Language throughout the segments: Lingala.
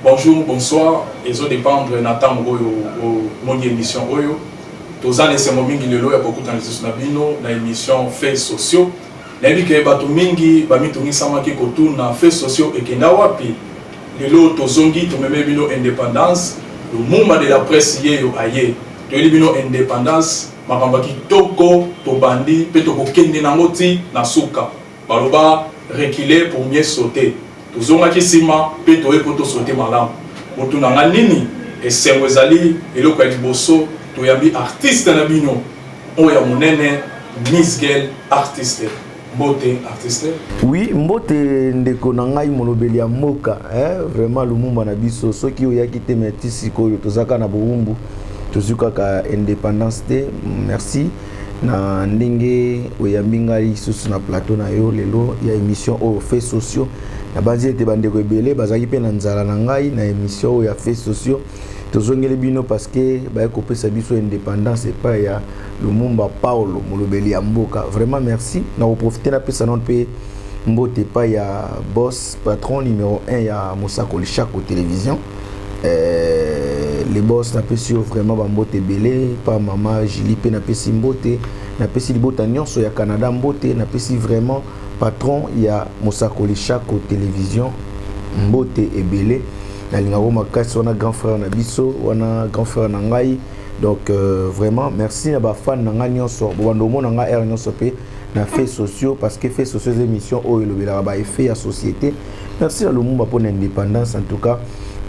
bonjour, bonsoir, et ça dépend de Nathan mon émission Oyo. Tous les ces moments il y a beaucoup de l'émission Faits sociaux. Les gens qui ont mingi, bamitungi sama qui kotourne na faits sociaux et qui na wapi. Les lots tozongi to meme bino indépendance, le mouvement de la presse yeyo aye. To bino indépendance, makamba ki toko to bandi, pe to kende na ngoti na suka. Baloba reculer pour mieux sauter. Tozonga kisima pe to epoto sauter malam. Motuna nga nini et semwezali eloko ya liboso to yambi artiste na bino. Oya munene Miss Girl artiste. Mbote artiste. Oui, mbote ndeko na ngai molobeli ya mboka, vraiment lumumba na biso soki oya kite metisi koyo tozaka na buumbu tozuka ka indépendance te. Merci na ndenge oyambi ngai susu na plateau na yo lelo ya émission au faits sociaux. Na banzi ete bandeko ebele bazaki pe na nzala na ngai na émission ya faits sociaux. Tozongeli bino parce que ba kopesa biso indépendance et pas ya Lumumba Paulo molobeli ya mboka. Vraiment merci. Na profiter na pesa non pe mbote pa ya boss patron numéro 1 ya Mosako Lishako télévision. Les boss na pesi vraiment ba mbote belé pa mama Julie pe na pesi mbote na pesi libota nyonso ya Canada mbote na pesi vraiment patron ya Mosako Lishako télévision mbote ebele. Na lingaro makasi wana grand frère na biso wana grand frère na ngai. Donc vraiment merci na ba fan na nga nyonso bobando mona nga er nyonso pe na faits sociaux parce que faits sociaux émission oyo lobela ba effet ya société. Merci à Lumumba pour l'indépendance en tout cas.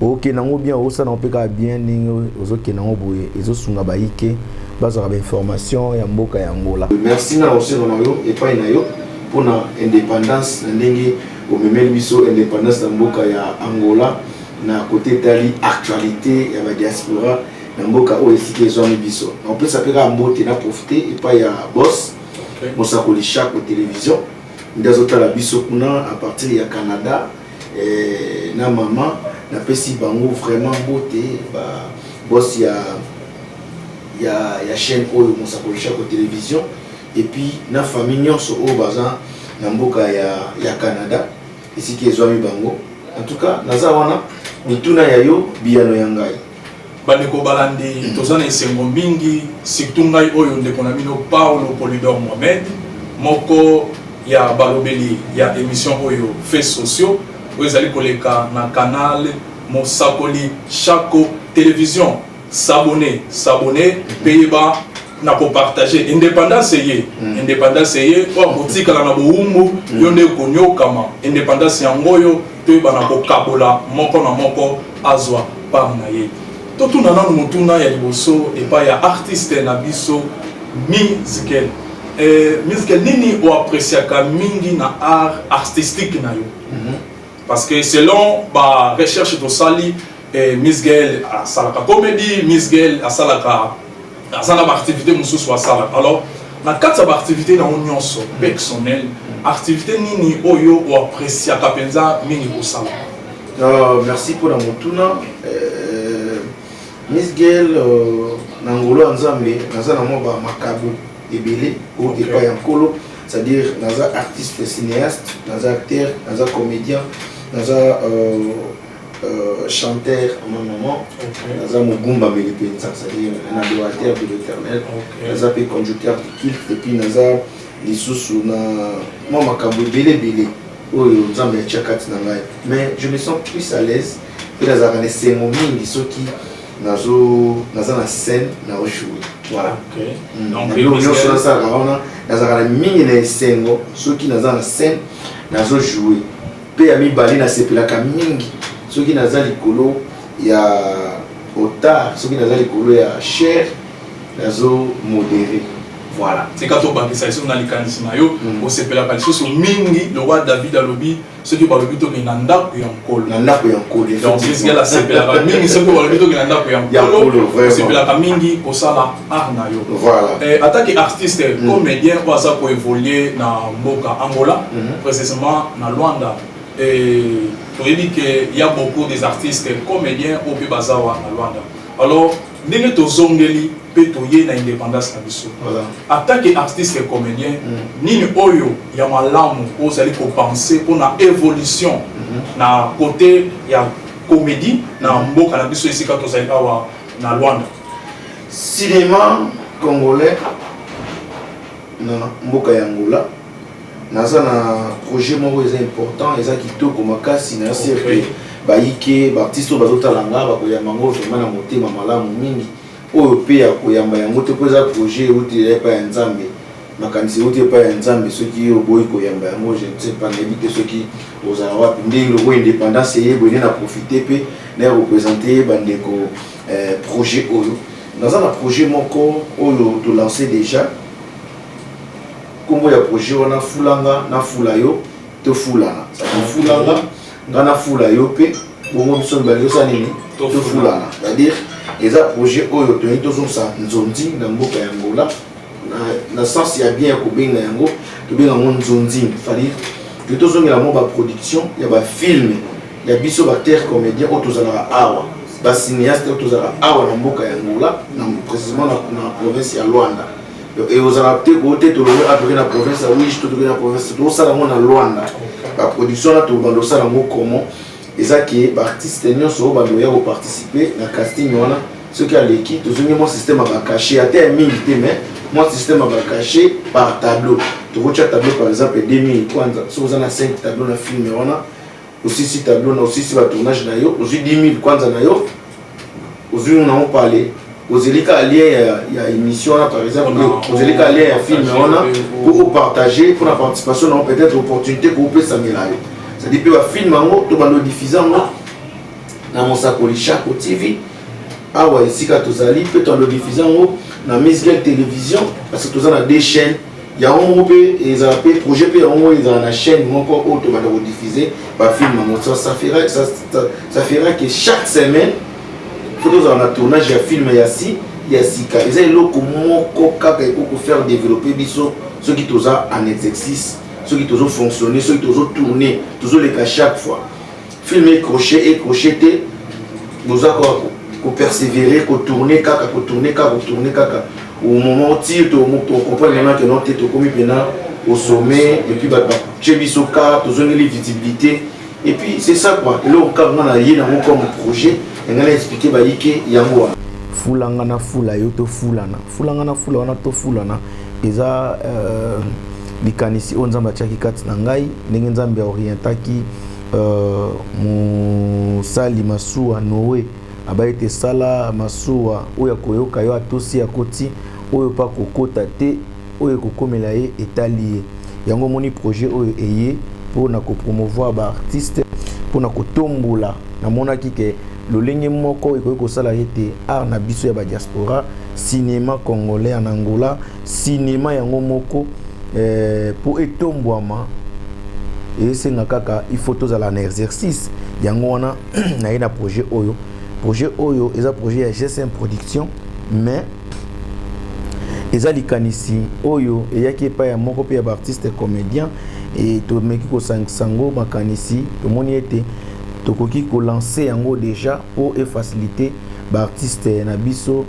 OK nango bien osa na peka bien ningo ozoke nango boye ezosunga ba ike bazara ba information ya mboka ya Angola. Merci na aussi na yo et pas na yo pour na indépendance na ndenge o memeli biso indépendance na mboka ya Angola. Na côté tali actualité ya ba diaspora na mboka o esike zone biso en plus apeka mbote na profiter et pas ya boss Mosako Lishako télévision ndazota la biso kuna à partir ya Canada na mama na pesi bango vraiment mbote ba boss ya chaîne o Mosako Lishako télévision et puis na famille nyonso o baza na mboka ya Canada esike zone bango en tout cas naza wana mituna ya yo biano ya ngai bandeko balandi tozana esengo mingi surtout ngai oyo ndeko na bino Paulo Polydor Mohamed moko ya balobeli ya émission oyo faits sociaux oyo ezali koleka na canal Mosako Lishako télévision. S'abonner payeba na ko partager indépendance ye indépendance ye o botika na boumbu yo ne konyokama indépendance yangoyo to bana ko kabola moko na moko azwa par na ye to tuna na mutuna ya liboso et pas ya artiste na biso Miss Girl nini o apprécier ka mingi na art artistique na yo parce que selon ba recherche to sali Miss Girl a salaka comédie Miss Girl a salaka asala ba activité mususu asala alors na kati ba activité na nyonso personnel activité nini oyo o apprécier ka penza mingi ko sala. Merci pour la mutuna Miss Girl na ngolo nzambe naza na mo ba makabu ebele o de pa yankolo c'est-à-dire naza artiste cinéaste naza acteur naza comédien naza chanteur en un moment, naza mugumba melipenza, c'est-à-dire un adorateur de l'Éternel, naza pe conducteur de culte et puis naza lisusu na moi makambo belé oyo nzambe ya chakati na ngai, mais je me sens plus à l'aise que naza kana sengo mingi soki naza na scène na jouer, voilà. Donc yo so ça raona naza kana mingi na sengo soki naza na scène nazo jouer pe ami bali na sepelaka mingi soki naza likolo ya otard soki naza likolo ya cher nazo modéré, voilà. C'est quand on banque ça ici on a likanisi na yo o sepela ka lisoso mingi le roi David alobi soki ba lobi to na ndako ya nkolo donc Miss Girl a sepela ka mingi soki ba lobi to na ndako ya nkolo sepela ka mingi ko sala art na yo, voilà. Attaque artiste comédien ou ça pour évoluer na mboka Angola précisément na Luanda. Et tu dis qu'il y a beaucoup des artistes comédiens au pays bazawa na Luanda. Alors, ndenge to zongeli pe to ye na indépendance na biso. Voilà. Attaque artiste et comédien nini oyo ya malamu osali ko penser pour na évolution na côté ya comédie na mboka na biso esika tozali awa na Luanda. Cinéma congolais na mboka ya Angola naza na projet moko eza important eza kitoko makasi na sirke baike baartiste bazotalanga bakoyamba ngo vraiment na motema malamu mingi oyo pe ya koyamba yango te po eza projet euti epa ya nzambe makanisi euti epa ya nzambe soki oboyi koyamba yango je ne sais pas nayebi te soki ozala wapi ndenge loko indépendance eyebwene na profite pe na ya représente bandeko projet oyo naza na projet moko oyo tolance déjà kombo ya projet wana fulanga na fula yo to fulana ça fulanga ngana fula yo pe bongo biso balio sa nini to fulana c'est-à-dire eza projet oyo to nitozo sa nzondi na mboka ya Angola na sens ya bien ko benga yango to benga mon nzondi c'est-à-dire nitozo ngela mo ba production ya ba film ya biso ba terre comédien o tozala awa ba cinéaste o tozala awa na mboka ya Angola na précisément na province ya Luanda. Et aux adaptés côté tout le après la province oui tout la province tout ça dans Luanda la production là tout bando ça dans comment et ça qui est artiste nyonso bando ya participer na casting wana ce qui a l'équipe tout mon système à caché à terre milité mais mon système à caché par tableau tu vois tableau par exemple 2000 kwanza so vous en a 5 tableaux na film wana aussi 6 tableaux aussi 6 tournage na yo aussi 10000 kwanza na yo aussi on en parler aux élika lien il y a émission là par exemple aux élika lien film on a pour partager pour la participation on peut-être opportunité pour peut s'améliorer ça dit que film en to bando diffuser na mosakoli chaque TV awa ici ka tozali peut on le diffuser en na Misgel télévision parce que tozana des chaînes il y a un groupe et ça peut projet pe on ils dans la chaîne encore autre bando diffuser ba film en ça fera que chaque semaine photos en tournage ya film ya si ya sika ils ont loko moko kaka pour faire développer biso ceux qui toza en exercice ceux qui tozo fonctionner ceux qui tozo tourner tozo les cas chaque fois filmer crochet et crocheter nous accord pour persévérer pour tourner kaka au moment où tu comprends maintenant que notre tête comme maintenant au sommet et puis bah chez biso ka tozo les visibilité et puis c'est ça quoi et là on carrément na yé dans comme projet et on a expliqué bah yike yango fulanga na fula yo to fulana fulanga na fula wana to fulana eza likanisi onzamba chaki kati na ngai ndenge nzambe orientaki musali masuwa Noé abaite sala masuwa oyo koyoka yo atosi akoti oyo pa kokota te oyo kokomela ye etali yango moni projet oyo eye pour na ko promouvoir ba artiste pour na ko tombola na monaki ke lolenge moko ekoki kosala ete art na biso ya ba diaspora cinéma congolais en Angola cinéma yango moko pour etombwama esenga kaka il faut tozala na exercice yango wana na ina projet oyo eza projet ya GSM production mais eza likanisi oyo eyaki epai ya moko pe ya ba artiste comédien et tomeki kosango makanisi tomoni ete tokoki ko lancer yango déjà pour faciliter ba artiste na biso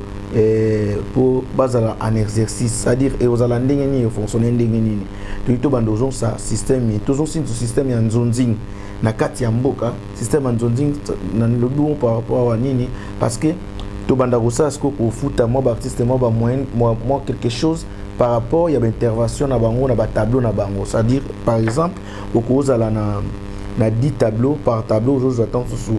pour bazala en exercice c'est-à-dire et ozala ndenge nini fonctionner ndenge nini to bandozon sa système tozon système ya nzonzing na kati ya mboka système ya nzonzing na lobi par rapport à nini parce que to banda ko sa sko ko futa mo ba artiste mo ba moyen moi quelque chose par rapport il y a intervention na bango na ba tableau na bango c'est-à-dire par exemple au kozala na 10 tableaux par tableau aujourd'hui j'attends sur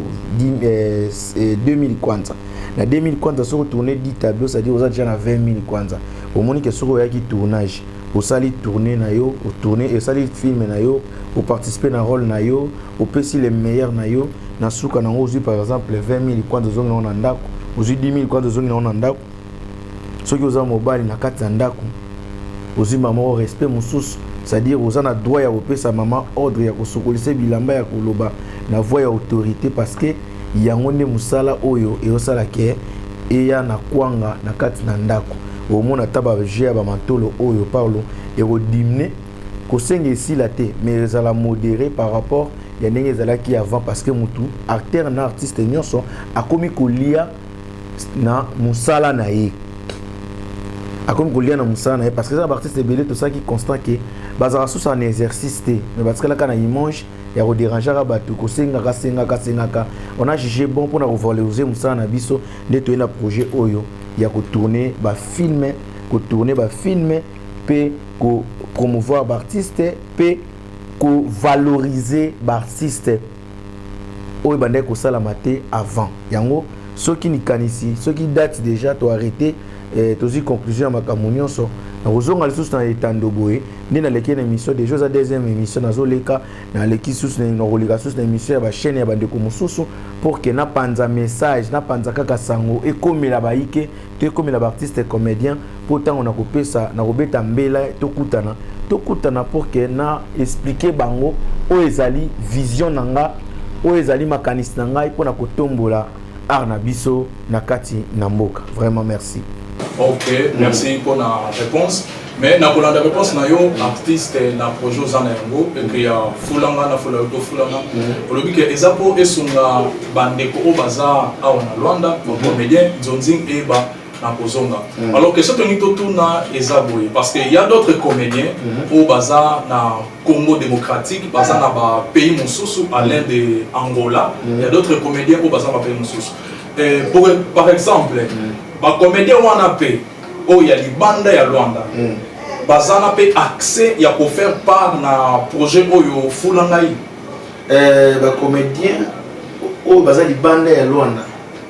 2000 kwanza na 2000 kwanza sur tourner 10 tableaux c'est-à-dire aux déjà na 20000 kwanza au moins que sur ya ki tournage au sali tourner na yo au tourner et sali film na yo au participer na rôle na yo au pesi les meilleurs na yo na suka na aujourd'hui par exemple 20000 kwanza zo na ndako aujourd'hui 10000 kwanza zo na ndako ceux qui ont mobile na kati ya ndako aussi maman respect mususu c'est-à-dire aux ana droit ya kopesa maman ordre ya kosokolisa bilamba ya koloba na voix ya autorité parce que yango nde musala oyo e osala ke eya na kwanga na kati na ndako omona taba jea ba mantolo oyo parlo e redimner kosenga esila te mais ezala modéré par rapport ya ndenge ezalaki avant parce que mutu acteur na artiste nyonso akomi kolia na musala na ye akomi kolia na musala na ye parce que ça artiste belé tout ça qui constant que bazara sous un exercice té mais parce que là kana image ya kodérangera bato kosengaka on a jugé bon pour na revaloriser musala na biso nde toyena projet oyo ya kotourner bafilme pe ko promouvoir baartiste pe ko valoriser baartiste oyo bandai kosalama te avant yango soki nikanisi soki date déjà to arrêté tozi conclusion ya makambo nyonso nakozonga lisusu na etando boye nde naleki na émission déjà za deuxième émission nazoleka naleki susu nakoleka susu na émission ya bachaîne ya bandeko mosusu pour que napanza message napanza kaka sango ekomela baike to ekomela baartiste comédien po ntango nakobeta mbela tokutana pour que na expliquer bango oyo ezali vision na nga oyo ezali makanisi na ngai mpona kotombola art na biso na kati na mboka. Vraiment merci. Ok, merci pour la réponse. Mais na kolanda réponse na yo artiste na projet ozana yango et que ya fulanga na fulanga olobi ke ezapo esunga bandeko o baza awa na Luanda comédien Zonzing eba na kozonga. Alors que ce que tout na ezaboye parce que il y a d'autres comédiens au baza na Congo démocratique, baza na ba pays mosusu à l'Inde de Angola, il y a d'autres comédiens au baza na pays mosusu. Par exemple, ba comédien wana pe o ya libanda ya Luanda. Bazana pe accès ya ko faire part na projet oyo fulanga yi. Ba comédien o baza libanda ya Luanda.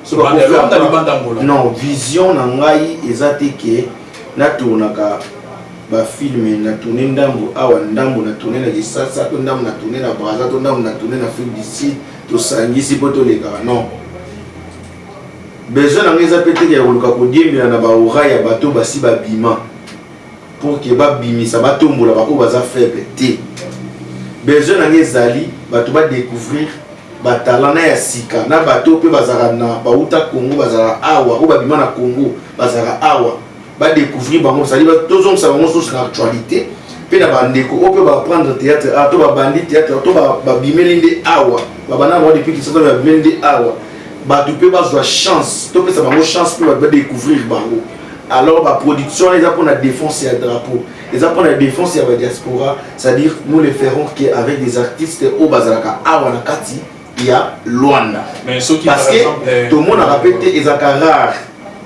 So ba libanda Angola. Non, vision na ngai ezate ke na tournaka ba film na tourner ndambo awa ndambo na tourner na Kisasa to ndambo na tourner na Brazza to ndambo na tourner na Afrique du Sud to sangisi poto leka non. Besoin na ngeza pete ya koluka kodiembela na ba ora ya bato basi ba bima pour que ba bimisa batombola ba ko baza faible te. Besoin na ngezali bato ba découvrir ba talent ya sika na bato pe bazara na ba uta Congo bazara awa ko ba bima na Congo bazara awa ba découvrir bango sali ba tozong sa bango sur l'actualité pe na bandeko o pe ba prendre théâtre to ba bandi théâtre to ba bimelinde awa ba bana ba depuis que ça ba bimelinde awa ba tu peux avoir chance to pe ça bango chance pour ba découvrir bango. Alors la production les pour la défense et le drapeau les pour la défense et la diaspora, c'est-à-dire nous les ferons qu'avec des artistes au Bazaraka awana kati il y a Luanda mais ceux qui parce que tout le monde a répété ils ont rare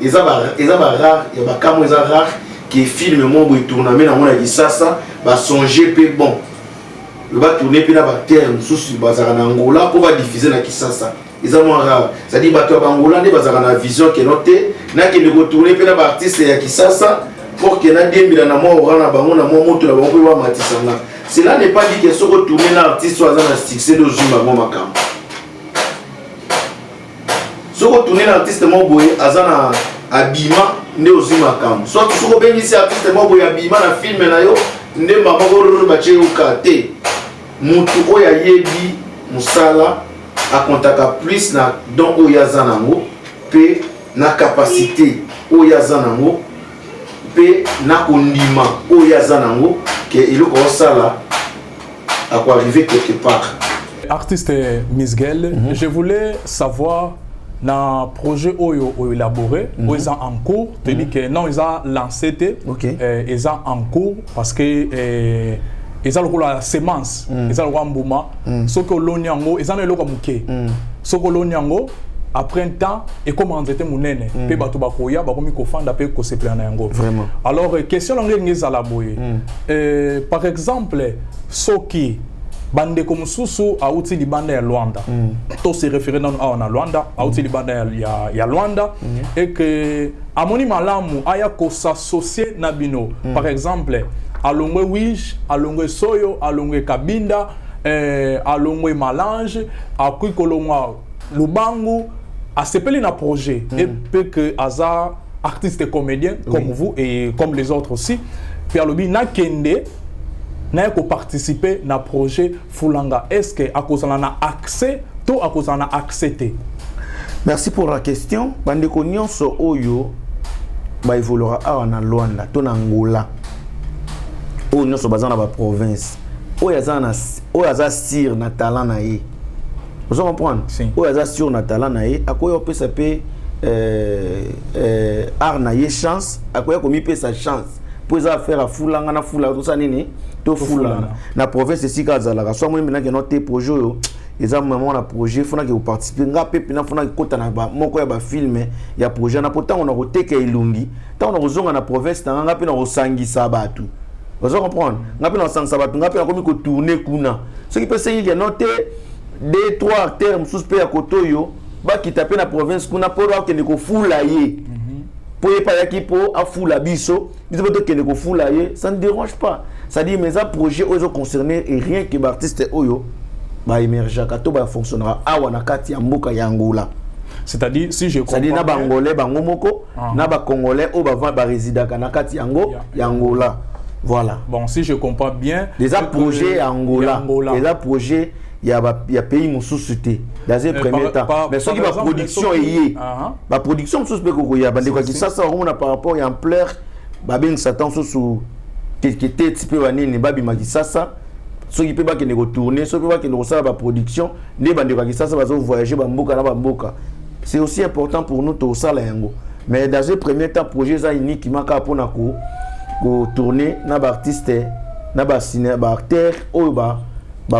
ils ont rare il y a pas comme ils ont rare qui filme mon bout tournement na mona Kisasa ba songer pe bon le va tourner pe na ba terre sous Bazaraka na Angola pour va diffuser na Kisasa. Ils ont rare c'est-à-dire bato bangola ne bazaka na vision que noté na ki le retourner pe na ba artiste ya Kisasa pour que na dembila na mo ora na bango na mo moto la bango pe wa matisanga. Cela n'est pas dit que ce retourner na artiste soit na succès de Zuma bon makam. Ce retourner na artiste mo boye azana abima nde Zuma makam. Soit ce ko bengi artiste mo boye abima na film na yo nde mama ko ba che ukate. Mutu oya yebi musala a contacter plus na don oyazanango pe na capacité oyazanango pe na kondima oyazanango que il ko sala à quoi arriver quelque part. Artiste Misgel, je voulais savoir dans projet oyo élaboré ils ont en cours tu dis que non ils ont lancé ils ont en cours parce que ils ont la semence ils ont le mbuma ce que l'onyango ils ont le kamuke ce que l'onyango après un temps et comment c'était munene pe bato bakoya bakomi ko fanda pe ko se plana yango vraiment. Alors question longue ngeza la boye par exemple soki bande comme susu auti libanda ya Luanda to se référer dans na Luanda auti libanda ya Luanda et que amoni malamu aya ko s'associer na bino par exemple alongwe wish alongwe soyo alongwe kabinda alongwe malange akui kolongwa lubangu asepeli na projet et peut que hasard artiste et comédien comme vous et comme les autres aussi puis alobi na kende na ko participer na projet fulanga est-ce que akozana na accès to akozana na accepter. Merci pour la question. Bandeko nyonso oyo ba évoluera na Luanda to na Angola oyo nyonso bazana ba province oyo aza sur na talent na ye vous comprenez oyo aza sur na talent na ye akoyo pesa pe art na ye chance akoya komi pesa chance pour ça faire à fulanga na fula tout ça nini to fulanga na province ici kazalaka soit moi maintenant que notre projet yo eza moment na projet fona que participer nga pepe na fona kota na ba moko ya ba film ya projet na pourtant on a koteka ilungi tant on a zonga na province na nga pe na osangisa batu vous comprenez nga pe na osangisa batu nga pe na komi ko tourner kuna ce qui peut c'est il y a noté 2-3 termes sous pe ya kotoyo ba kitape na province kuna pour que ne ko fula ye pour pas yaki pour a fula biso biso peut que ne ko fula ye ça ne dérange pas ça dit mais ça projet aux concernés et rien que l'artiste oyo ba émerger kato ba fonctionnera awa na kati ya mboka ya Angola. C'est-à-dire si je comprends c'est-à-dire na bangolais bangomoko na ba congolais o ba résidaka na kati ya Angola. Voilà. Bon, si je comprends bien des projets Angola, des projets il y a pays mususuté dans un premier temps mais ce qui va production est ba production sous pe ko ya bande ko ki ça on a par rapport à ampleur ba ben satan sous qui était type wanini babi makisasa ceux qui peuvent pas que retourner ceux qui peuvent pas que ça la production les bande ko ki ça va voyager ba mboka na ba mboka c'est aussi important pour nous tout ça là yango mais dans un premier temps projet ça uniquement ka pour na ko tourner na ba artiste na ba ciné ba acteur o ba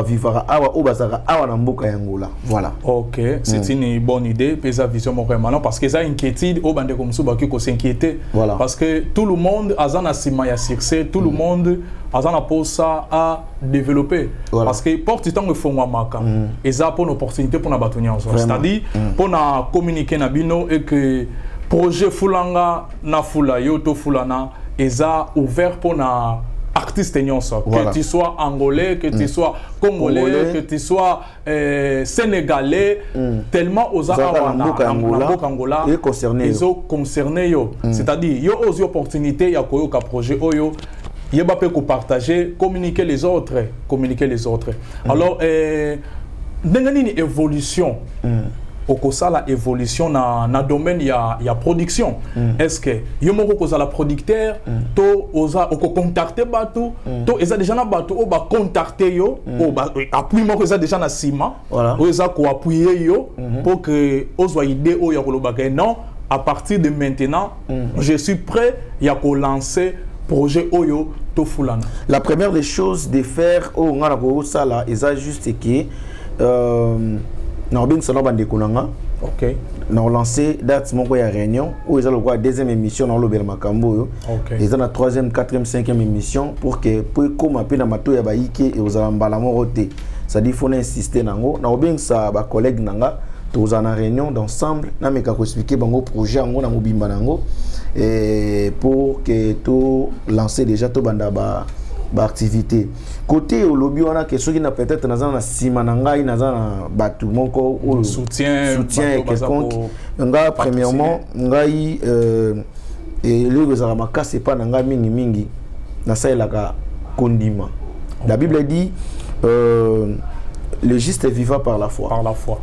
vivara awa o bazaka awa na mboka ya Angola. Voilà. OK, c'est une bonne idée pesa vision mo vraiment parce que ça inquiétude au bande comme ça ba ko s'inquiéter parce que tout le monde azana sima ya succès, tout le monde azana posa à développer parce que porte temps fongwa maka et ça pour une opportunité pour na batonia c'est-à-dire pour na communiquer na bino et que projet fulanga na fula yo to fulana et ça ouvert pour na artiste que tu sois angolais, que tu sois congolais, que tu sois sénégalais, tellement aux Angola et concernés. C'est-à-dire, il y a aussi opportunité, il y a un projet, il y a partager, communiquer les autres. Alors, il y a une évolution. La évolution na domaine ya production est-ce que yomoko ko la producteur to oza oko contacter batu to eza déjà na batu o ba contacter yo o ba appui moko eza déjà na sima o eza ko appuyer yo pour que ozo idée o ya ko lobaka non à partir de maintenant je suis prêt ya ko lancer projet oyo to fulana. La première des choses de faire o ngana ko sala eza juste que na bien ça bande kunanga OK na lancé date mon ya réunion où ils ont le deuxième émission dans le bel makambo yo ils ont la troisième quatrième cinquième émission pour que pour comme appel na mato ya baike et aux ambala moroté ça dit faut insister nango na bien ça ba collègue nanga tous en réunion d'ensemble na meka ko expliquer bango projet ngo na mobimba nango et pour que tout lancer déjà tout banda ba activité côté au lobby on a question qui n'a peut-être na sima na ngai na batu moko ou soutien quelconque nga premièrement ngai et le za makase pa na nga mingi na sailaka kondima la Bible dit le juste est vivant par la foi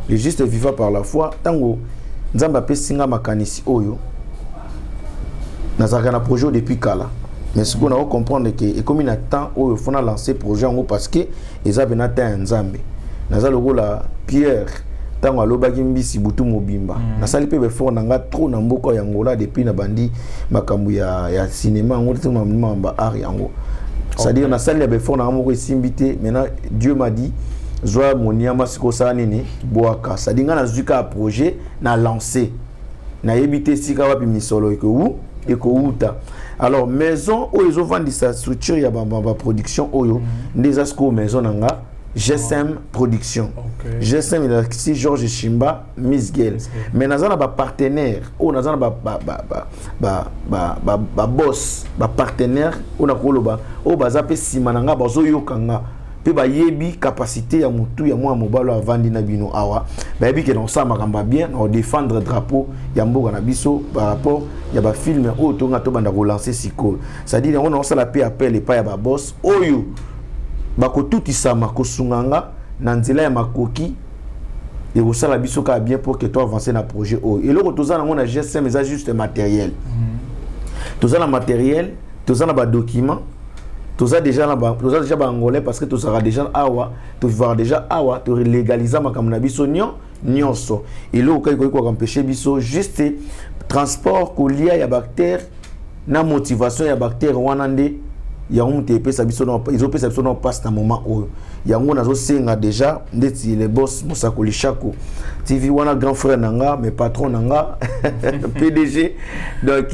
le juste est vivant par la foi tango nzamba pesinga makanisi oyo nazaka na projet depuis kala. Mais ce qu'on a comprendre que et comme il a temps où il faut lancer projet en parce que ils avaient atteint Nzambe. Naza logo la Pierre tango alobaki mbisi butu mobimba. Na sali pe fort nanga trop na mboko ya Angola depuis na bandi makambu ya cinéma ngo te mamba art yango. C'est-à-dire na sali be fort na moko simbité maintenant Dieu m'a dit zoa moniama siko sa nini boaka. Ça dit nga na zuka projet na lancer. Na yebité sika wapi misolo eko uta. Alors maison où ils ont vendu sa structure ya ba production oyo des asco maison nanga GSM production GSM il a ici Georges Chimba Miss Gel mais nazana ba partenaire ou nazana ba boss ba partenaire on a koloba o bazape simananga bazo yokanga pe ba yebi capacité ya mutu ya mwa mobalo a vandi na bino awa ba yebi que non ça makamba bien on défendre drapeau ya mboka na biso par rapport ya ba film o to nga to banda relancer siko ça dit on ça la paix appel et pas ya ba boss oyo ba ko tutisama ko sunganga na nzela ya makoki et ko sala biso ka bien pour que toi avancer na projet oyo et loko tozana on a GSM mais ça juste matériel tozana matériel tozana ba document tout ça déjà angolais parce que tout ça déjà awa tu voir déjà awa tu légaliser makamna biso nyonso et là ko empêcher biso juste transport kolia ya bactère na motivation ya bacteur wana nde yango te pesa biso no izo pesa biso no passe na moment oyo yango nazo senga déjà ndeti le boss Mosakoli Shako TV wana grand frère nanga mes patron nanga PDG donc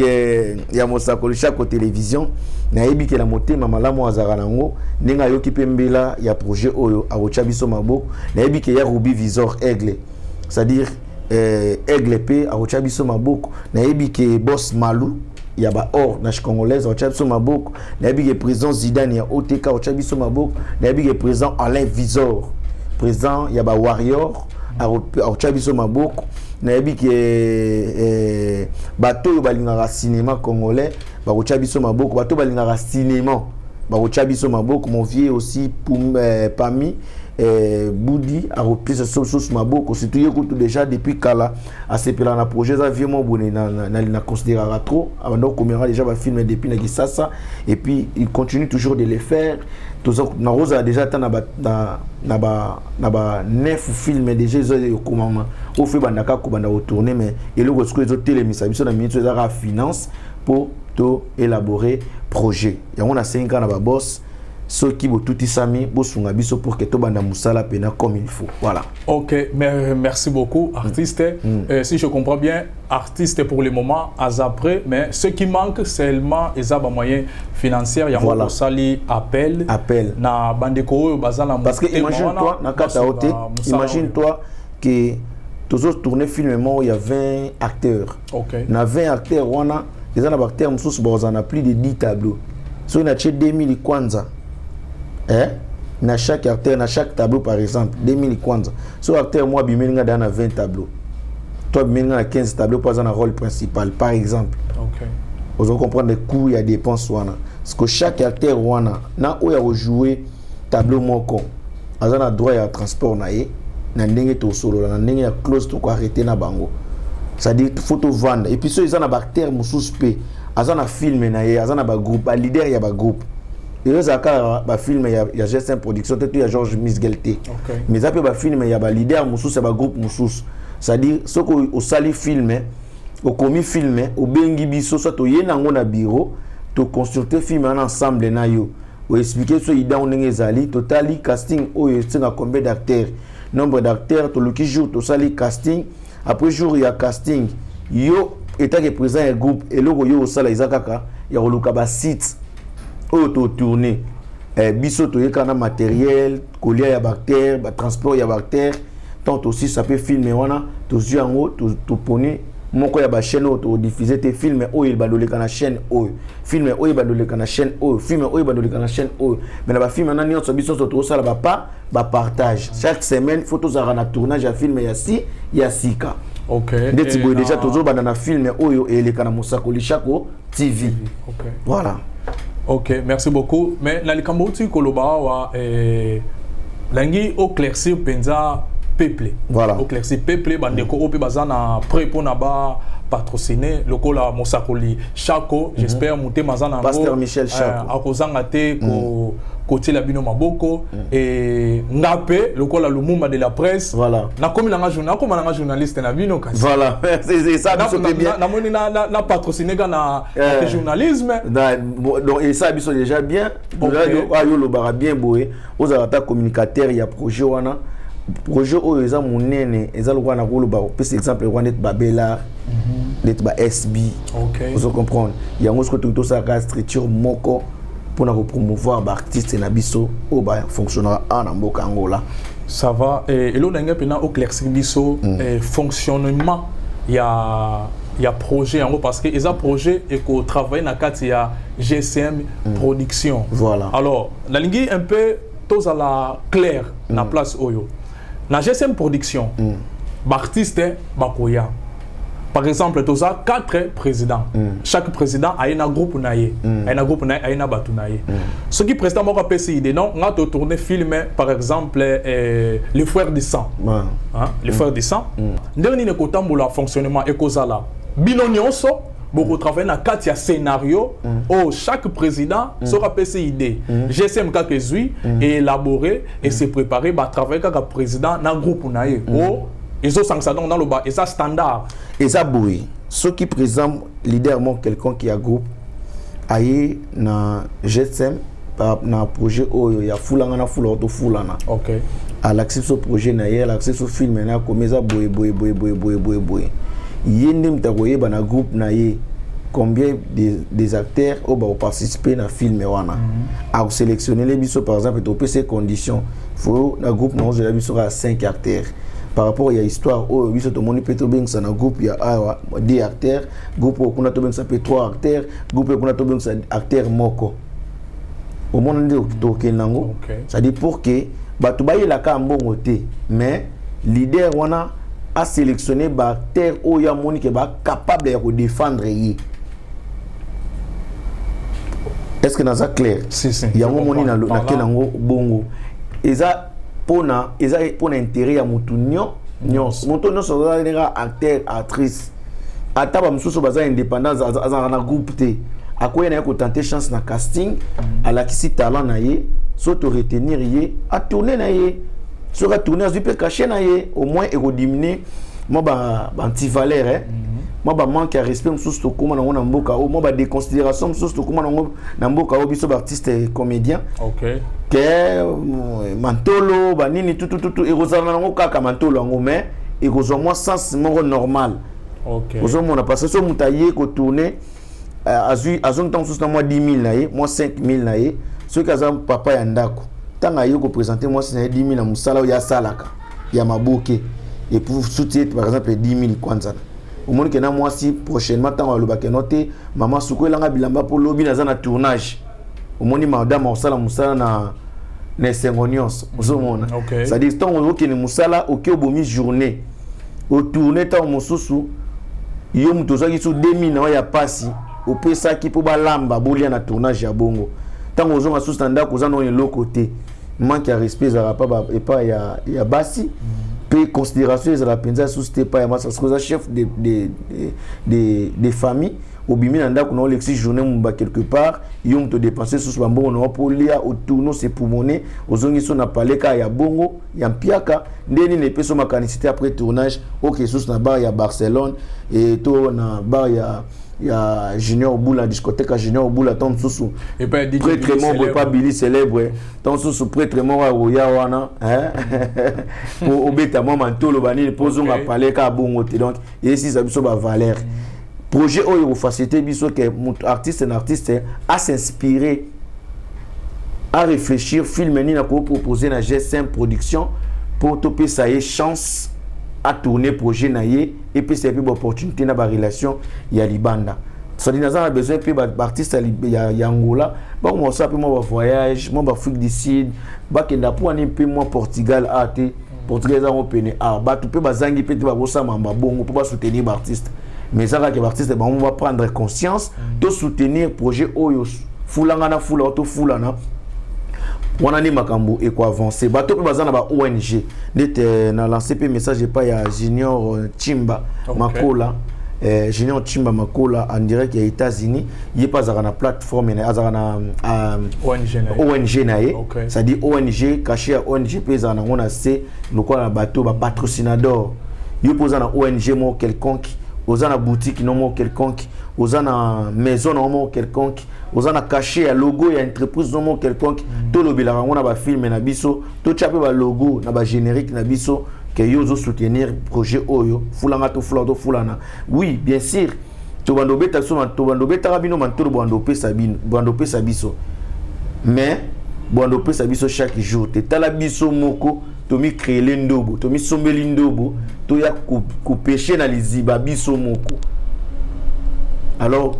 ya Mosakoli Shako télévision na yebi ke la motema malamu azara nango ninga yoki pembela ya projet oyo arocha biso maboko na yebi ke ya Ruby Visor Aigle c'est-à-dire Aigle P arocha biso maboko na yebi ke boss Malou ya ba or na congolaise arocha biso maboko na yebi ke président Zidane ya OTK arocha biso maboko na yebi ke président Alain Visor président ya ba Warrior arocha biso maboko na yebi ke bato balingaka cinéma congolais barocha biso maboko bato balingaka cinéma barocha biso maboko mon vieux aussi Pami Boudi a repris ce sous maboko surtout écoute déjà depuis kala à ce plan na projet ça vraiment bonné na considérera trop avant donc on déjà va filmer depuis na Kisasa et puis il continue toujours de les faire tous na rosa déjà tant na ba 9 films déjà ils comment au fait bandaka ko banda retourner mais et le retour ils ont télémisa biso na minute za finance pour to élaborer projet ya on a 5 ans na ba boss ce qui vous tout isami bosunga biso pour que to banda musala pena comme il faut voilà. OK, merci beaucoup artiste. Si je comprends bien, artiste pour le moment après mais ce qui manque seulement les moyens financiers ya voilà. Sali appel na bandeko bazala parce que imagine-toi na kataote imagine-toi que toujours tourner film il y a 20 acteurs. OK. Na 20 acteurs wana les acteurs mususu bazana plus de 10 tableaux. So il y a 2000 kwanza. Na chaque acteur, na chaque tableau par exemple, 2000 kwanza. So acteur moi bimelinga dans 20 tableaux. Toi bimelinga na 15 tableaux pas dans le rôle principal par exemple. OK. Vous allez comprendre les coûts et les dépenses wana. Parce que chaque acteur wana na oya jouer tableau moko. Azana droit à transport na ye na ndenge to solo na ndenge ya close to ko arrêter na bango. Ça dit photo vendre et puis ceux ils ont na acteur mususu pe azana film na ye azana ba groupe ba leader ya ba groupe. Et les acteurs, bah film il y a G5 production, peut-être il y a Georges Misgelté. Mais après bah film il y a bah leader Moussous, c'est bah groupe Moussous. C'est-à-dire ce qu'au sali film, au commis film, au bengi biso, soit au yenango na bureau, to construire film en ensemble na yo. Ou expliquer ce idée on est zali, totali casting, oh c'est à combien d'acteurs, nombre d'acteurs, to le qui joue, to sali casting. Après jour il y a casting, yo état que présent un groupe et le yo au sala izakaka, il y a le kaba site. Auto tourner biso to yekana matériel colia ya bactère ba transport ya bactère tant aussi ça peut filmer wana to zuango to poni moko ya ba chaîne auto diffuser tes films o il bandoleka na chaîne o film o il bandoleka na chaîne o film o il bandoleka na chaîne o mais na ba film na nyonso biso to sala ba partage chaque semaine photos za na tournage ya film ya si ya sika. OK. Ndeti boy déjà tozo bana na film oyo eleka na Mosakoli Shako TV. OK. Voilà. OK, merci beaucoup. Mais na likambotu koloba wa langi au claircir penza peuple. Voilà. Au claircir peuple bandeko ope bazana prêt pour na ba patrociner lokola Mosakoli Shako, j'espère monter mazana Pasteur Michel Shako. Akozanga te ko côté la bino maboko et ngape lokola lumumba de la presse. Voilà. Na comme la journaliste na bino kasi. Voilà. C'est ça biso bien. Na moni na patrociner na journalisme. Donc et ça biso déjà bien. Yo lo bara bien boé. Aux arata communicateur il y a projet wana. Projet oyo eza monene eza lokwa na koloba par exemple kwa net babela net ba SB. OK. Vous comprenez. Il y a un autre tout ça structure moko pour nous promouvoir l'artiste na biso au ba fonctionnera en mboka Angola. Ça va et là on a pena au claircir biso fonctionnement il y a projet en gros parce que les projet et qu'on travaille na kati ya GSM production. Voilà. Alors la ligne un peu tous à la claire na place oyo. Na GSM production l'artiste bakoya. Par exemple, tu as 4 présidents. Chaque président a un groupe naïe. Un groupe naïe, a un batu naïe. Ce qui président m'a rappelé idée non, on a tourné film par exemple les frères du sang. Les frères du sang. Dernier ne kotambola fonctionnement et cause là. Binonionso beaucoup travailler na katia scénario où chaque président sera PC idée. GSM kakezui et élaborer et se préparer ba travailler kaka président na groupe naïe. Ils ont sanctionné dans le bas et ça standard. Et ça bouille. Ceux qui présentent leader quelqu'un qui a groupe aye na GSM na projet oyo ya fulanga na fula auto fulana. OK. À l'accès sur projet na ye, l'accès sur film na komeza boy. Yende mtakoye ba na groupe na ye combien des acteurs au ba participer na film wana. A sélectionner les biso par exemple to ces conditions. Faut na groupe na on biso à 5 acteurs. Par rapport à l'histoire, oh, biso to moni peto beng sa na groupe ya 2 acteurs, groupe kuna to beng sa pe 3 acteurs, groupe kuna to beng sa acteur moko. Au monde de tokenango, ça dit pour que bato ba yela ka mbongo te, mais leader wana a sélectionné ba acteur oya moni ke ba capable ya ko défendre yi. Est-ce que naza clair? Si. Ya moni na kenango bongo. Eza pona intérêt ya mutu nyonso. Mutu nyonso za acteur actrice. Ata ba msusu baza indépendance aza na groupe te. Akoye na ko tenter chance na casting, ala kisi talent na ye, so to retenir ye, a tourner na ye. So ka tourner azu pe cacher na ye, au moins e ko diminuer mo ba anti-valeur mo ba manque à respect msusu to kuma na mboka o mo ba déconsidération msusu to kuma na mboka o biso ba artiste et comédien. OK. Que mantolo ba nini tout e ko zana ngo kaka mantolo ngo mais e ko zo moi sens mo normal. OK. Ozo mona parce que so mutaye ko tourner azon temps sous moi 10 000 na ye, moi 5 000 na ye, ceux qui ont papa ya ndako. Tant ayo ko présenter moi c'est 10 000 na musala ya salaka, ya maboke et pour soutenir par exemple 10 000 kwanza. Au monde que na moi si prochainement tant le baké noté maman suko langa bilamba pour lobby na za tournage. Au monde madame osala musala na sengonions. Ozo mona. Ça dit tant on que ni musala OK obomi journée. Au tourner tant mususu yo mutoza ki sous 2000 na ya pasi. Au pesa qui pour balamba bolia na tournage ya bongo tant aux gens sous standard aux gens l'autre côté manque à respect za pas et pas ya basi pe considération za la penza sous c'était pas ya massa parce chef des familles au bimi na ndako na lexi journée mba quelque part yom to dépenser sous bambongo na polia au tourno c'est pour monnaie aux ongi so na paleka ya bongo ya mpiaka ndeni ne peso makanicité après tournage OK sous na bar ya Barcelone et to na bar ya Junior Boula discothèque Junior Boula tant sous et pas DJ prêtre mort pas Billy célèbre tant sous prêtre mort roya wana pour obeta moi mantolo bani pozo ma paleka bongo donc et si ça biso ba valeur projet oyo faciliter biso que artiste à s'inspirer à réfléchir film ni na ko proposer na GSM production pour topé ça y chance à tourner projet na ye et puis c'est une opportunité na ba relation ya libanda ça dit na besoin puis ba artiste ya Angola ba mo ça puis mo ba voyage mo ba Afrique du Sud ba kenda pour ani peu mo Portugal ate Portugal za mo pene ba tout peu ba zangi pe ba bossa mamba bongo pour ba soutenir ba artiste mais ça que ba artiste ba on va prendre conscience de soutenir projet oyo fulanga na fula auto fulana on a ni makambo et quoi avancer bato pe bazana ba ONG ndete na lancer pe message pas ya Junior Chimba Makola Junior Chimba Makola en direct ya États-Unis il pas na plateforme na azana ONG na ye ça dit ONG caché à ONG pe zana on a c'est le quoi bato ba patrocinador il pose na ONG mo quelconque aux ana boutique non mo quelconque aux ana maison non mo quelconque aux ana caché à logo ya entreprise non mo quelconque to lobela on a ba film na biso to chape ba logo na ba générique na biso que yo zo soutenir projet oyo fulanga to fulana oui bien sûr to bando beta so to bando beta rabino man to bando pesa biso mais bando pesa biso chaque jour te tala biso moko to mi créer ndobo to mi sombeli ndobo to ya ku pêcher na liziba biso moko. Alors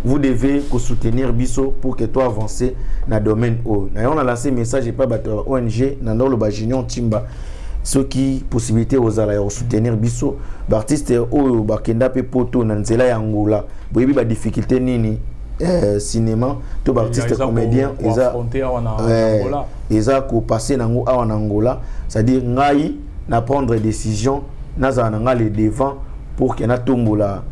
vous devez soutenir biso pour que toi avancer dans le domaine O. On a lancé message et pas bateau ONG dans le Junior Chimba ce qui possibilité aux ala soutenir biso artiste o bakenda pe poto na nzela ya Angola boyebi ba difficulté nini cinéma to artiste comédien eza ko passer nango awa na Angola c'est-à-dire ngai na prendre décision naza na nga le devant pour que na tombola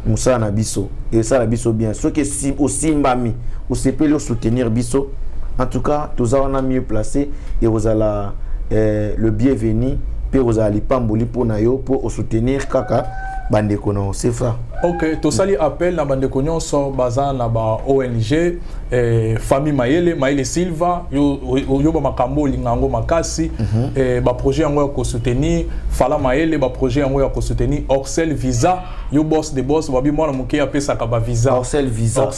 musa na biso et ça la biso bien ce que si aussi mbami ou sepelo soutenir biso en tout cas tous on a mieux placé et vous allez le bienvenu pour vous aller pamboli pour nayo pour soutenir kaka bande kono c'est ça. Ok, to sali appel na bande konyon so baza na ba ONG famille Mayele Silva yo ba makambo lingango makasi ba projet yango ya ko soutenir Fala Mayele ba projet yango ya ko soutenir Orsel Visa yo boss de boss ba bi mona muke apesa ka ba visa Orsel Visa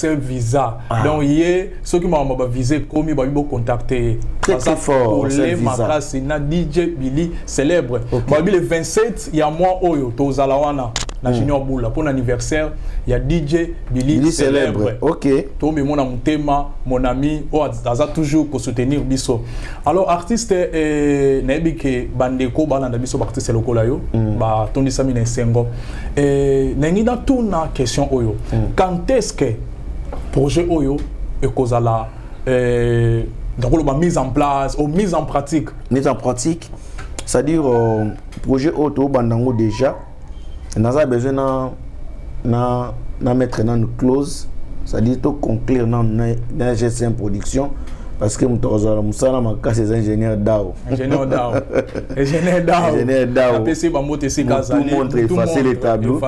donc yé ceux qui m'a ba visa komi ba bi contacter très fort Orsel Visa makasi na DJ Billy célèbre ba bi le 27 ya mois oyo to zalawana na Junior Boula pour l'anniversaire il y a DJ Billy célèbre. OK. Tout le monde a mon thème, mon ami, a toujours pour soutenir biso. Alors artiste nebi ke bandeko balanda biso artiste lokola yo ba tondi sami na sengo. Nengi na tuna question oyo. Quand est-ce que projet oyo e kozala donc la mise en place ou mise en pratique? Mise en pratique, c'est-à-dire projet auto bandango déjà nous avons besoin de mettre dans une clause, c'est-à-dire de conclure dans la GSM production, parce que nous avons des ingénieurs DAO. Ingénieur DAO. APC, tout le monde effacer les tableaux.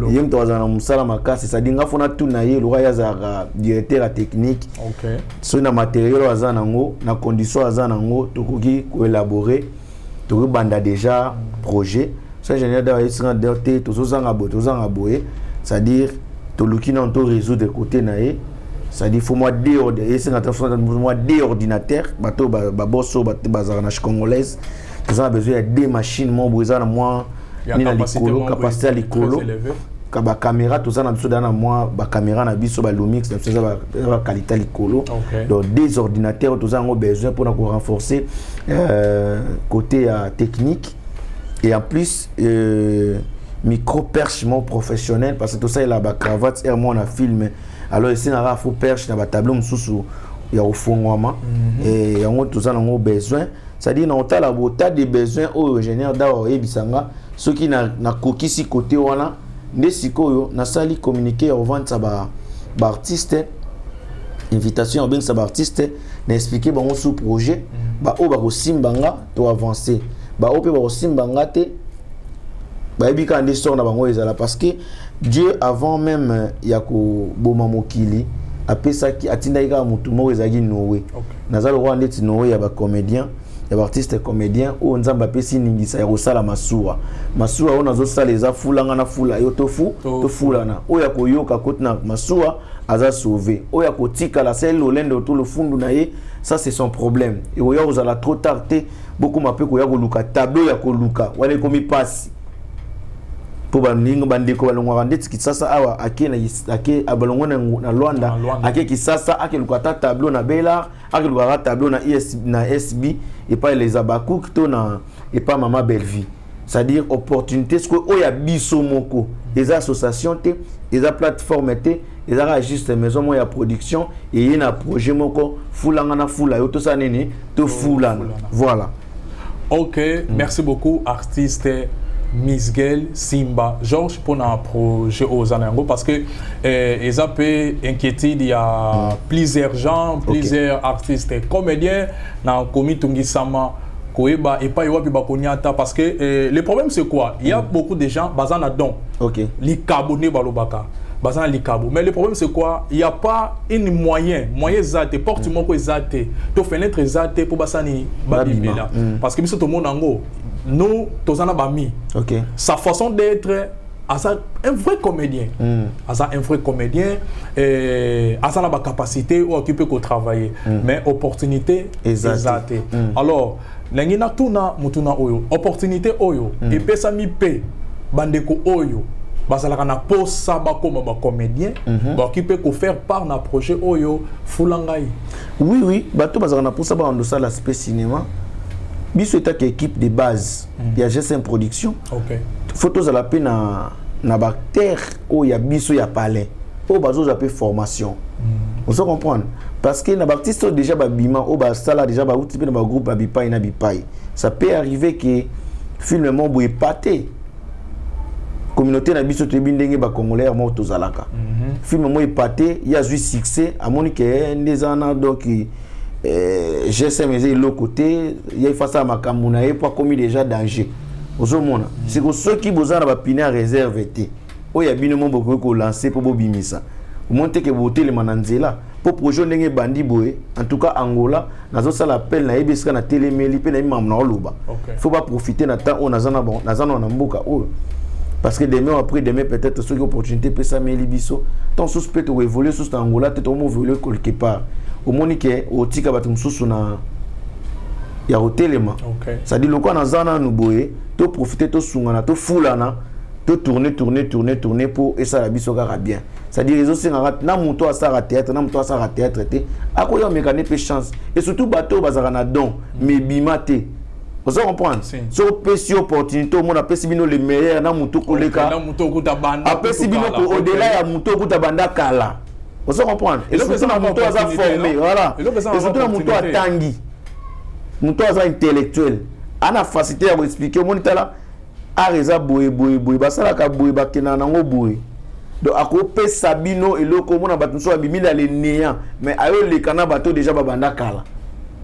Nous avons c'est-à-dire que nous avons tout le directeur technique. Sur le matériel, la condition, nous élaborer, nous avons déjà projet. Ingénieur d'Aïe, c'est-à-dire que tu réseau de côté, c'est-à-dire qu'il faut des ordinateurs, congolaise, nous avons besoin de des machines, capacité à l'écolo, la caméra, tout ça, nous avons besoin caméra, Lumix, qualité l'écolo, donc des ordinateurs, tout ça, nous avons besoin pour renforcer côté technique. Et en plus, micro-perchement professionnel, parce que tout ça, il y a la cravate, et moi, on a filmé. Alors, ici, on a fait perche dans le tableau, il y a au fond, et tout ça, on a besoin. C'est-à-dire, on a des besoins au général d'avoir bisanga, ceux qui n'ont coquille si côté, on a des sikoyo, on a sali communiquer au vent, ça va, artiste, invitation, bien, ça va, artiste, d'expliquer, bon, sous projet, bah, au baro simbanga, to avancer. Bah au peut aussi mbangate bah ebi quand des sorts na bango ezala parce que Dieu avant même yako boma mokili apesa ki atinda ika mutu mo ezaki nowe nazalo wa ndeti nowe ya ba comédien ya ba artiste comédien o nzamba pesi ningisa ya kosala masuwa ona zo sala eza fulanga na fula yo tofu to fulana o ya koyoka kotna masuwa aza sauvé o ya kotika la sel lolendo to le fundu na ye ça c'est son problème et o ya ozala trop tardé beaucoup m'appelle ko ya ko luka tableau ya ko luka wale komi passe pour baningo bandeko balongwa bandeti kisasa awa ake abalongo na Luanda ake kisasa ake luka tableau na Bela ake luka tableau na SB et pas les abakouk to na et pas Mama Belleville, c'est-à-dire opportunité ce que oya biso moko les associations te les plateformes te les juste maison moya production et il y a un projet moko fulanga na fula yo to sa nene to fulana voilà. OK, merci beaucoup artiste Misgel Simba Georges pour un projet aux Anango parce que ils ont peu inquiétude, il y a plusieurs gens, plusieurs artistes et comédiens dans commis Tungisama Koeba et pas Iwapi Bakonyata parce que le problème c'est quoi? Il y a beaucoup de gens bazana don. OK. Li kabone balobaka. Bazana li kabo. Mais le problème c'est quoi? Il y a pas une moyen zate porte moko zate. To fenêtre zate pour basani babibela parce que biso to monde ango nous, tous en avons. Sa façon d'être, un vrai comédien. Un vrai comédien, a la capacité ou occupé qu'on travaille. Mais opportunité, exacte. Alors, l'engina tuna mutuna oyo. Opportunité oyo. Et pesa mi pe bandeko oyo. Bazalaka na posa bakoma ba comédien. Ba occupé qu'on faire par na projet oyo fulangai. Oui, bato bazalaka na posa ba ondosa l'aspect cinéma. Biso est une équipe de base. Il y a GSM Production. Photos à la peine na bactère où il y a biso il y a palais. Au bazo j'appelle formation. On se comprend parce que na artiste déjà babima au basala déjà ba outil na ba groupe babipai na bipai. Ça peut arriver que film mon boy paté. Communauté na biso te bindenge ba congolais mo tozalaka. Film mo paté, il y a eu succès à monique des ana donc GSM est de l'autre côté, il y a face à ma camouna et pas commis déjà danger. C'est que ceux qui besoin de piner réserve, oya bino mo boko ko lancer pour bobimisa monte ke boté le mananzela pour projet ndenge bandi boye en tout cas Angola nazo sala appel na ebeska na telemeli pe na imam na oloba faut pas profiter na temps on nazana bon nazana na mboka oh parce que demain après demain peut-être ce opportunité peut ça meli biso ton sous peut évoluer sous Angola peut on évoluer quelque part au monique au tika batum sous na ya hotelema ça dit loko nazana nu boye to profiter to sungana to fulana to tourner pour et ça la biso kaka bien c'est-à-dire les autres na muto asara théâtre na muto asara théâtre té akoya mécané pe chance et surtout bateau bazara na don mais bimate vous comprenez so pesi opportunité on appelle sibino le meilleur na muto koleka na muto kuta banda appelle sibino au-delà ya muto kuta banda kala vous comprenez et surtout na muto asa formé voilà et surtout na muto atangi muto asa intellectuel ana facilité à expliquer au moniteur là areza boye basala ka boye bakena nango boye donc akope sabino eloko mona batu so abimi na le néant mais ayo le kana bato déjà babanda kala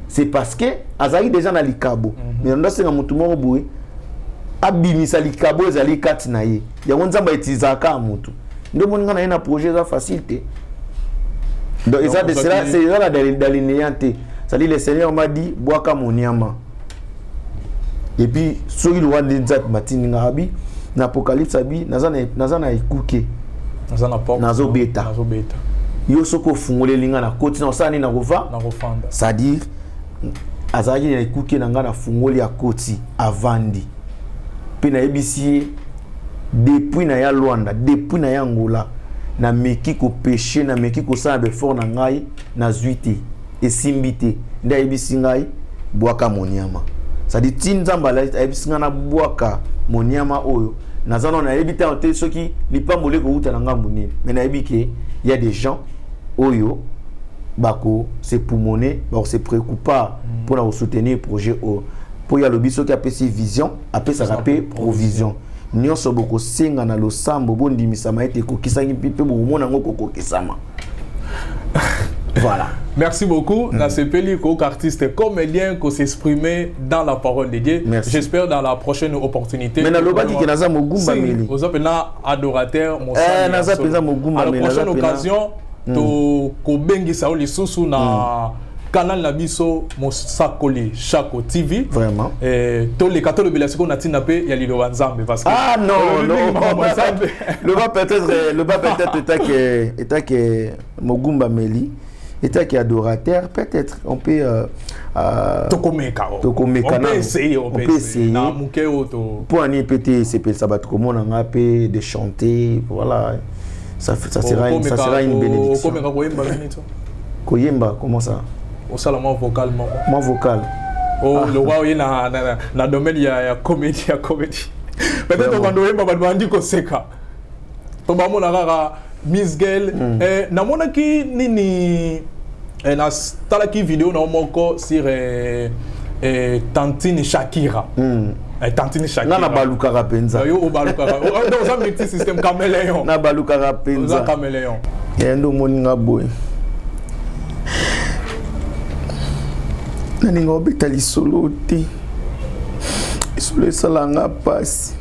c'est parce que azali déjà na likabo mais ndo senga mutu mo boye abimisa likabo ezali kati na ye yango nzamba etizaka mutu ndo moninga na projet za facilité donc ça c'est là dans le néant ça dit le Seigneur m'a dit boaka moniama. Et puis sur le roi d'Inzat matini ngabi na apocalypse abi nazana ikuke nazo beta yo soko fungole linga na koti na sani na rofanda ça dire azaki na ikuke na ngana fungoli ya koti avandi pe na ebisi depuis na ya Luanda depuis na ya Angola na meki ko péché na meki ko sa be fort na ngai na zuité et simbité nda ebisi ngai boaka moniama. Ça dit tin zambala ebisinga na bwaka moniama oyo nazana na ebita hotel soki lipambole ko uta na ngambu ni mais na ebike il y a des gens oyo bako c'est pour monnaie bako se préoccupa pour na soutenir projet o pour ya lobiso ki apesi vision apesi ça rappel provision nyonso boko senga na losambo bondimisa maite ko kisangi pipe bo mona ngoko ko kisama. Voilà. Merci beaucoup. Nasepeli artiste comédien qui s'exprimer dans la parole de Dieu. J'espère dans la prochaine opportunité. Mais naloba ki naza mogumba meli. Vous avez na adorateur mon naza peza mogumba meli. À la prochaine occasion to ko bengi sa oli susu na canal na biso Mosakoli Shako TV. Vraiment. To le katolo belasiko na tina pe ya lilo wanzambe parce que ah non le va peut-être état que mogumba meli état qui adorateur peut-être on peut on peut essayer na mukeo to pour ani pété c'est ça va tout comme on a peu de chanter voilà ça sera une bénédiction koyemba comment ça au salon vocal moi vocal oh le roi il na domaine ya comédie peut-être quand on va bandi ko seka to ba mona rara Miss Girl na mona ki nini na talaki vidéo na moko sur Tantine Shakira Tantine Shakira na balukara penza yo balukara donc ça multi système caméléon na balukara penza caméléon endo moninga boy nani ngobeta lisolo te isolo esalanga pasi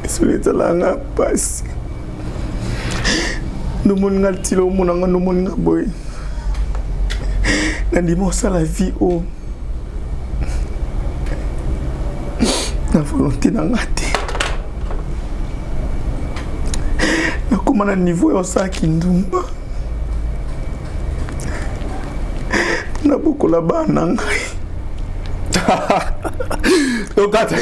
isolo esalanga pasi nomoninga tilo omonanga nomoninga boye nandima osala vie o na volonté nanga te nakoma na niveau ya osalaki ndumba na bokola bana ngai Tokata,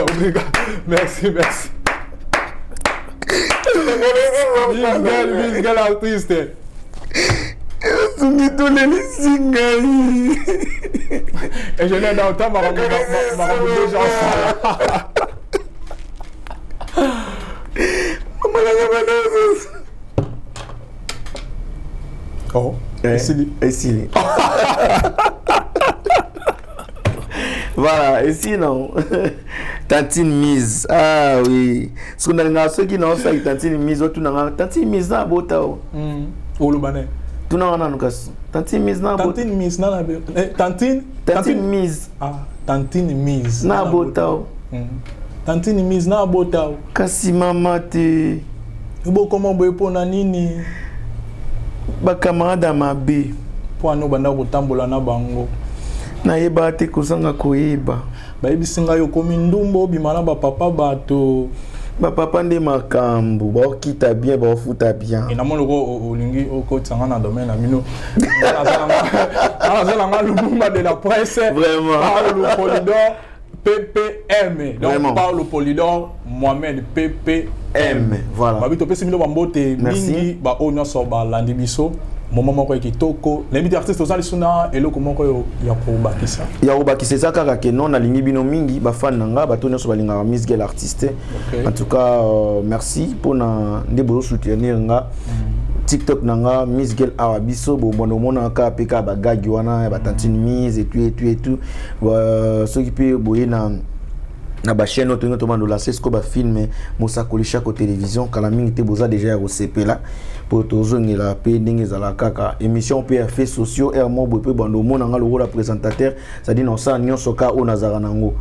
obrigado. Merci. Miss Girl artiste. Sungi to le singai. Et je l'ai dans le temps, ma déjà oh, Essili. Voilà, et sinon, Tantine Mise. Ah oui. Ce qu'on a ceux qui n'ont pas Tantine Mise, Tantine Mise na bota. Oh le bané. Tu n'as pas Tantine Mise na bota. Tantine Mise na Tantine Mise. Ah. Tantine Mise na botao Tantine Mise na botao kasi mama te ibo comment boye pona nini bakamarada mabe po ano banda kotambola na bango nayeba te kozanga koyeba bayebisinga yo komi ndumbo bima na bapapa bato bapapa nde makambo baokita bien baofuta bien enamoni oko olingi okotanga na domaine na mino azalanga Lumumba de la presse vraiment Paulo Polydor PPM donc vraiment. Paulo Polydor Mohamed PPM voilà babito pesi mino bambote mingi ba onyo so ba landi biso moment moko kitoko nayebi artiste ozali suna eloko moko ya kobakisa ya kobakisa eza kaka ke non nalingi bino mingi bafan na nga bato nyonso balingaka Miss Girl artiste en tout cas merci mpona nde bozosoutenir nga TikTok nanga Miss Girl awa biso bomono mona ka peka bagagi wana ba tantine mise et tout soki pe boye na ba chaîne auto to mando la sesko ba film mosakolisha ko télévision kala mingi te boza déjà ya sepela pour tozongela pe ndenge zala kaka émission pe fait sociaux et mo bo pe bando mona nga le présentateur ça dit non ça nyonso ka o nazara nango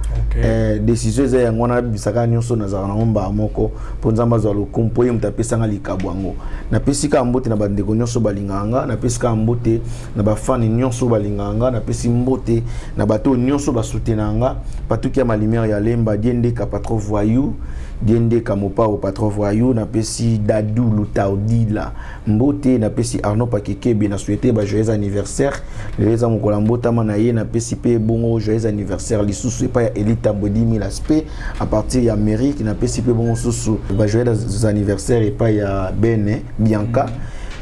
décision za yango na bisaka nyonso nazara nango ba moko ponzamba za lo kompoye mutapesa nga likabwango na pesi ka mbote na bandeko nyonso balinganga na pesi ka mbote na ba fan nyonso balinganga na pesi mbote na bato nyonso ba soutenanga patuki ya malumière ya lemba diende ka patron voyou diende ka mopa au patron voyou na pesi Dadou Lutaudila mbote na pesi Arnaud Pakekebe na souhaiter ba joyeux anniversaire les amours kolambota manaye na pesi pe bongo joyeux anniversaire lisusu pa ya Elita Mbodi 1000 aspect à partir ya Amérique na pesi pe bongo susu ba joyeux anniversaire et pa ya Bene Bianca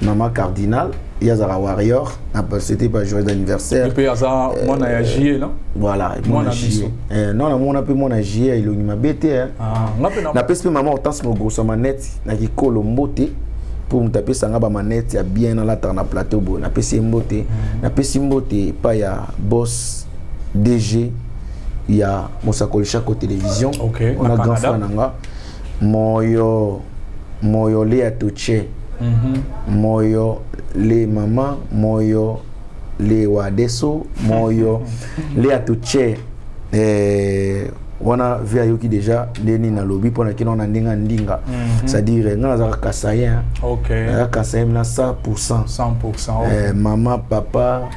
Maman Cardinal Yazara Warrior c'était pas joyeux anniversaire et puis Yazara mona ya JE non voilà mona JE non mona pe mona JE il onima bete na pesi pe maman Hortense mo grosso manette na kikolo mbote pour mutape sanga ba manette ya bien na la na plateau bo na pesi mbote pa ya boss DG ya mosakolisha ko télévision on a grand frère nanga moyo le atoche moyo le mama moyo le wadeso moyo le atoche wana via yoki déjà leni na lobby pona kina na ndinga c'est-à-dire nga za kasayen kasayen na 100% mama papa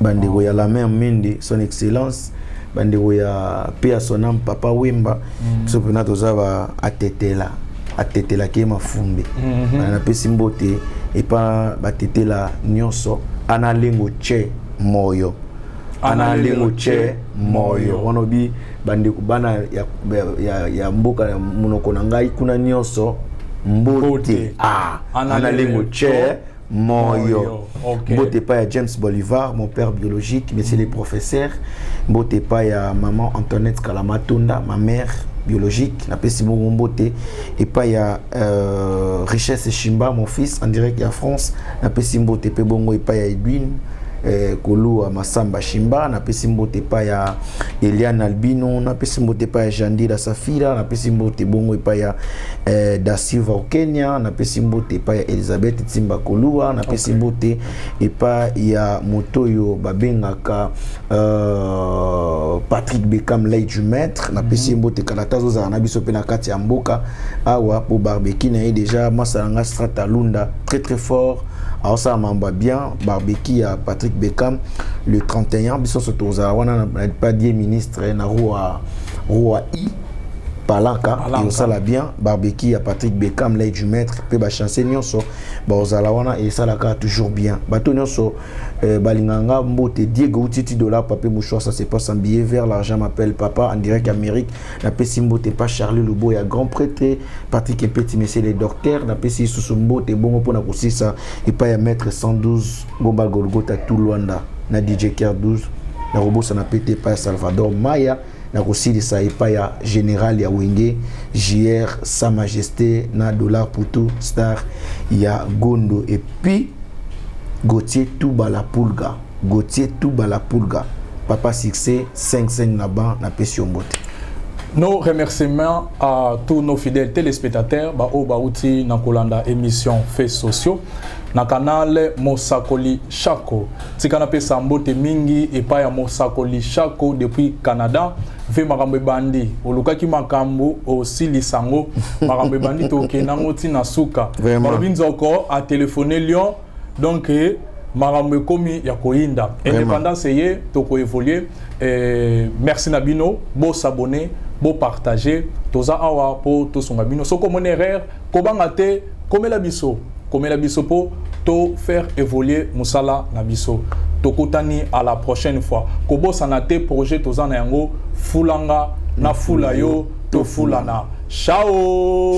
bandeko ya la mère Minde son excellence bandeko ya pia sonam papa Wemba so pena tozaba atetela ke mafumbe na pesi mbote et pas batetela nyonso ana lengo che moyo wanobi bandeko bana ya mboka munoko na ngai kuna nyonso mbote ana lengo che moyo mbote pa ya James Bolivar mon père biologique monsieur le professeur mbote pa ya maman Antoinette Kalamatunda ma mère biologique na pesi bongo mbote et pas ya Richesse Chimba mon fils en direct ya France na pesi mbote pe bongo et pas ya Edwin Kolo Masamba Chimba na pesi mbote pa ya Eliane Albino na pesi mbote pa ya Jandira Safira na pesi mbote bongo e pa ya Da Silva au Kenya na pesi mbote pa ya Elizabeth Timba Kolua na pesi mbote e pa ya Motoyo babengaka Patrick Beckham l'œil du maître na pesi mbote kalatazo za na biso pe na kati ya mboka awa po barbecue na déjà masalanga strata lunda très fort. Alors ça m'a bien barbecue à Patrick Beckham le 31 biso sotoza wana na pas dit ministre na roi I Palanka et ça la bien barbecue à Patrick Beckham l'œil du maître pe ba chancer nyonso ba ozala wana et ça la ka toujours bien bato nyonso balinganga mbote Diego Utiti dollar papier mouchoir ça c'est pas sans billet vers l'argent m'appelle papa en direct Amérique na pesi mbote pas Charlie Lubo ya grand prêtre Patrick Petit monsieur les docteurs na pesi susu mbote bongo pona kusisa et pas ya maître 112 Gomba Golgota tout Luanda na DJ Ker 12 na robot ça na pété pas Salvador Maya na kosilisa epa ya général ya Wenge JR Sa Majesté na dollar pour tout star ya Gondo et puis Gauthier Toubala Pulga papa succès 5 na ban na pesi mbote Nos remerciements à tous nos fidèles téléspectateurs au Baouti Nakolanda émission Faits sociaux na canal Mosakoli Chako. Tikana pe sambote mingi et pas ya Mosakoli Chako depuis Canada. Ve makambe bandi olukaki makambo aussi lisango makambe bandi to kenango tina suka. Marobinzoko a téléphoné Lyon donc makambe komi ya koinda. Indépendance ye to ko évoluer. Merci Nabino, beau s'abonner, beau partager. Toza awa po to songa bino. So comme erreur, kobangate komela biso po to faire évoluer musala na biso. Tokotani à la prochaine fois. Kobo sanate projet toza na yango fulanga na fulayo to fulana. Ciao.